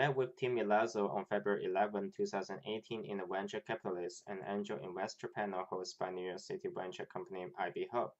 met with Tim Milazzo on February 11, 2018 in a venture capitalist and angel investor panel hosted by New York City venture company IbeeHub.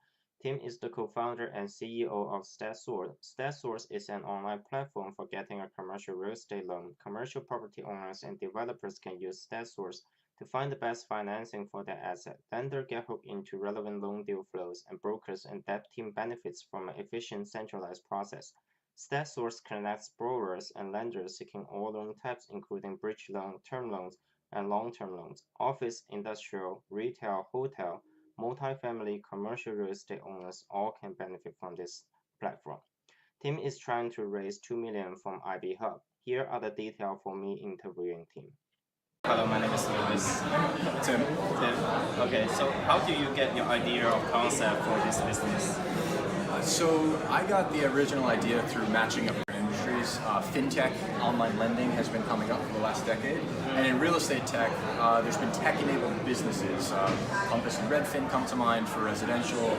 Tim is the co-founder and CEO of StackSource. StackSource is an online platform for getting a commercial real estate loan. Commercial property owners and developers can use StackSource to find the best financing for their asset. Lenders get hooked into relevant loan deal flows, and brokers and debt team benefits from an efficient, centralized process. StackSource connects borrowers and lenders seeking all loan types, including bridge loan, term loans, and long-term loans. Office, industrial, retail, hotel, multifamily, commercial real estate owners all can benefit from this platform. Tim is trying to raise $2 million from IbeeHub. Here are the details for me interviewing Tim. Hello, my name is Louis. Tim. Okay, so how do you get your idea of concept for this business? So I got the original idea through matching up industries. Fintech, online lending has been coming up for the last decade. And in real estate tech, there's been tech-enabled businesses. Compass and Redfin come to mind for residential.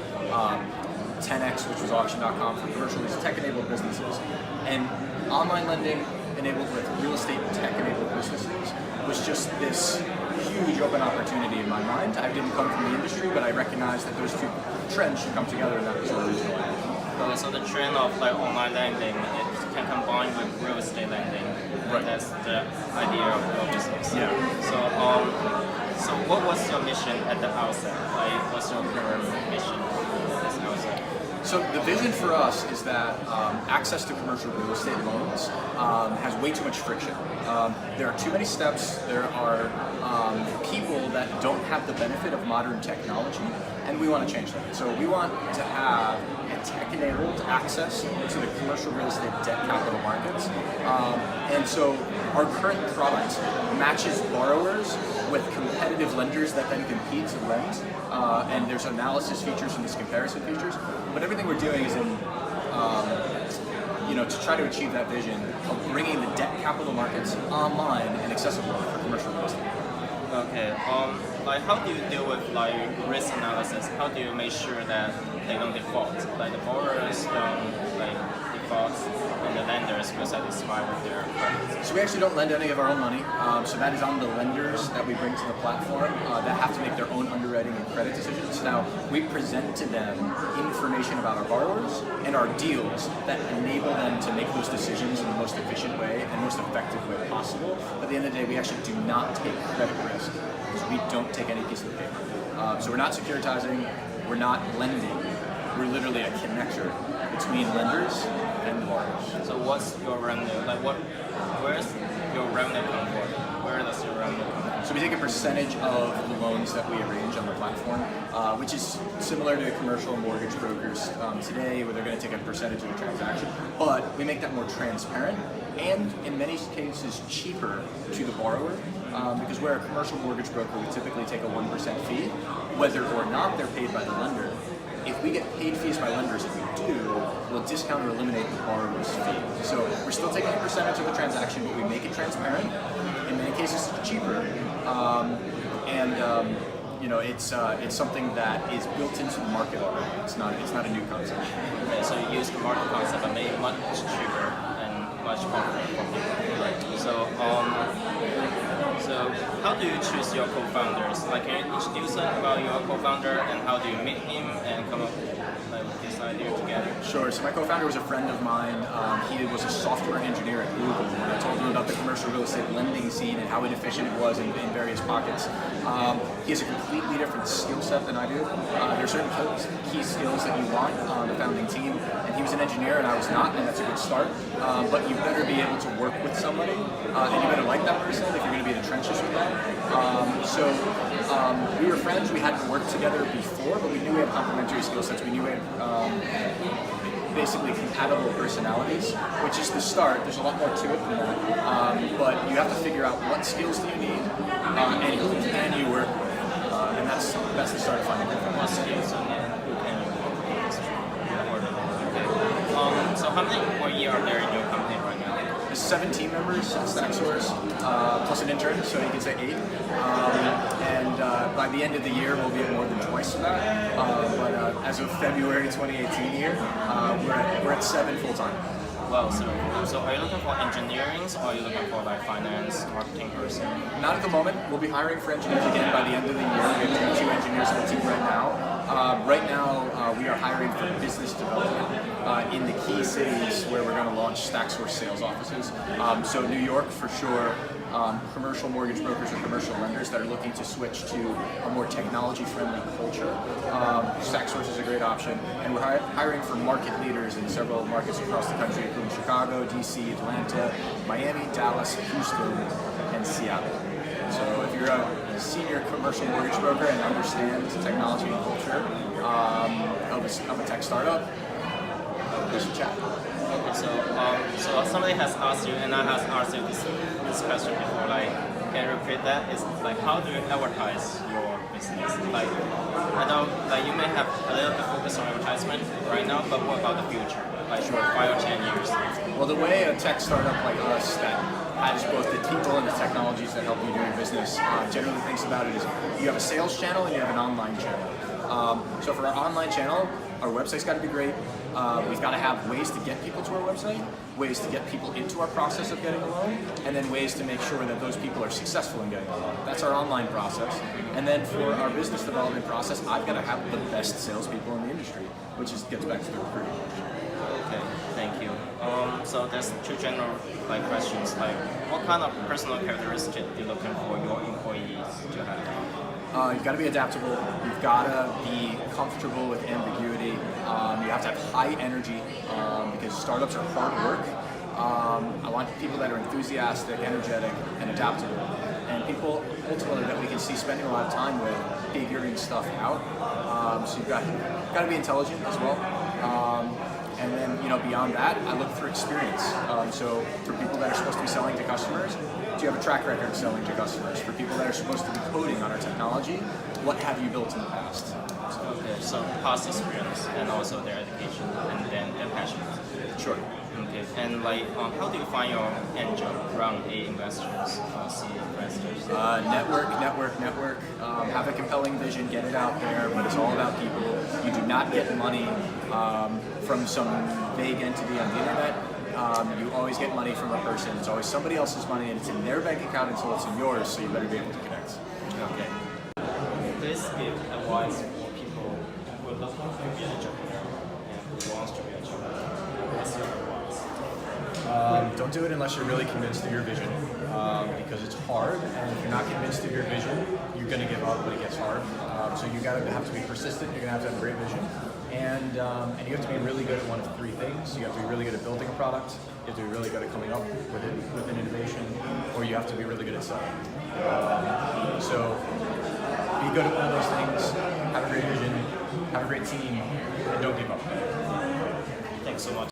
10x, which was auction.com for commercial, these tech-enabled businesses. And online lending enabled with real estate tech-enabled businesses was just this huge open opportunity in my mind. I didn't come from the industry, but I recognized that those two trends should come together, and that was the original idea. So the trend of online lending, it can combine with real estate lending. Right. That's the idea of your business. Yeah. So what was your mission at the outset? What's your current mission at this outset? So the vision for us is that access to commercial real estate loans has way too much friction. There are too many steps. There are people that don't have the benefit of modern technology, and we want to change that. So we want to have a tech-enabled access to the commercial real estate debt capital markets. And so our current product matches borrowers with competitive lenders that then compete to lend. And there's analysis features and there's comparison features. But everything we're doing is in, to try to achieve that vision of bringing the debt capital markets online and accessible for commercial real estate. Okay. How do you deal with risk analysis? How do you make sure that they don't default? The borrowers don't default, and the lenders will satisfy with their credit. So we actually don't lend any of our own money. So that is on the lenders that we bring to the platform that have to make their own underwriting and credit decisions. Now we present to them information about our borrowers and our deals that enable them to make those decisions in the most efficient way and most effective way possible. But at the end of the day, we actually do not take credit risk because we don't take any piece of the paper. So we're not securitizing, we're not lending. We're literally a connector between lenders and the borrowers. So what's your revenue? Where's your revenue come from? Where does your revenue come from? So we take a percentage of the loans that we arrange on the platform, which is similar to commercial mortgage brokers today, where they're going to take a percentage of the transaction. But we make that more transparent and, in many cases, cheaper to the borrower. Because where a commercial mortgage broker would typically take a 1% fee, whether or not they're paid by the lender. If we get paid fees by lenders, if we do, we'll discount or eliminate the borrower's fee. So we're still taking a percentage of the transaction, but we make it transparent. In many cases, it's cheaper, it's something that is built into the market already. It's not a new concept. Okay, so you use the market concept but made it much cheaper and much more for people. Right. So how do you choose your co-founders? Can you introduce them about your co-founder and how do you meet him and come up with this idea together? Sure. So my co-founder was a friend of mine. He was a software engineer at Google. And I told him about the commercial real estate lending scene and how inefficient it was in various pockets. He has a completely different skill set than I do. There are certain key skills that you want on the founding team. And he was an engineer and I was not, and that's a good start. But you better be able to work with somebody, and you better like that person if you're going to be in the trenches with them. We were friends. We hadn't worked together before, but we knew we had complementary skill sets. We knew we had basically compatible personalities, which is the start. There's a lot more to it than that. But you have to figure out what skills do you need and who can you work with. And that's the start of finding what skills and who can you work with. Okay. So how many employees are there in your company right now? There's 7 team members at StackSource, plus an intern, so you can say 8. By the end of the year, we'll be at more than twice that. But as of February 2018 here, we're at 7 full-time. well. So are you looking for engineering, or are you looking for like finance, marketing person? Not at the moment. We'll be hiring for engineers again by the end of the year. We have two engineers on the team right now. We are hiring for business development in the key cities where we're going to launch StackSource sales offices. So New York for sure. Commercial mortgage brokers or commercial lenders that are looking to switch to a more technology-friendly culture. StackSource is a great option, and we're hiring for market leaders in several markets across the country, including Chicago, DC, Atlanta, Miami, Dallas, Houston, and Seattle. So if you're a senior commercial mortgage broker and understand technology and culture of a tech startup, there's a chat. Okay, so somebody has asked you, and I have asked you this question before. Like, can you repeat that? It's like, how do you advertise your business? Like, I know, like, you may have a little bit focus on advertisement right now, but what about the future? Like, for 5 or 10 years? Well, the way a tech startup like us that has both the people and the technologies that help you do your business generally thinks about it is you have a sales channel and you have an online channel. So for our online channel, our website's got to be great. We've got to have ways to get people to our website, ways to get people into our process of getting a loan, and then ways to make sure that those people are successful in getting a loan. That's our online process. And then for our business development process, I've got to have the best salespeople in the industry, which gets back to the recruiting. Okay, thank you. So there's two general questions. Like, what kind of personal characteristics are you looking for your employees to have? You've got to be adaptable. You've got to be comfortable with ambiguity. You have to have high energy because startups are hard work. I want people that are enthusiastic, energetic, and adaptable. And people ultimately that we can see spending a lot of time with figuring stuff out. So you've got to be intelligent as well. And then, beyond that, I look for experience. So for people that are supposed to be selling to customers, do you have a track record of selling to customers? For people that are supposed to be coding on our technology, what have you built in the past? Okay, so past experience and also their education and then their passion. Sure. Okay, and how do you find your angel, round A investors, C investors? Network. Have a compelling vision, get it out there, but it's all about people. You do not get money from some vague entity on the internet. You always get money from a person. It's always somebody else's money, and it's in their bank account until it's in yours, so you better be able to connect. Okay. Please give advice for people who are looking to be an entrepreneur and who wants to be an entrepreneur. What's your advice? Don't do it unless you're really convinced of your vision, because it's hard, and if you're not convinced of your vision, you're going to give up when it gets hard. So you have to be persistent. You're going to have a great vision, and you have to be really good at one of three things. You have to be really good at building a product. You have to be really good at coming up with an innovation, or you have to be really good at selling. So be good at one of those things. Have a great vision. Have a great team, and don't give up. Thanks so much.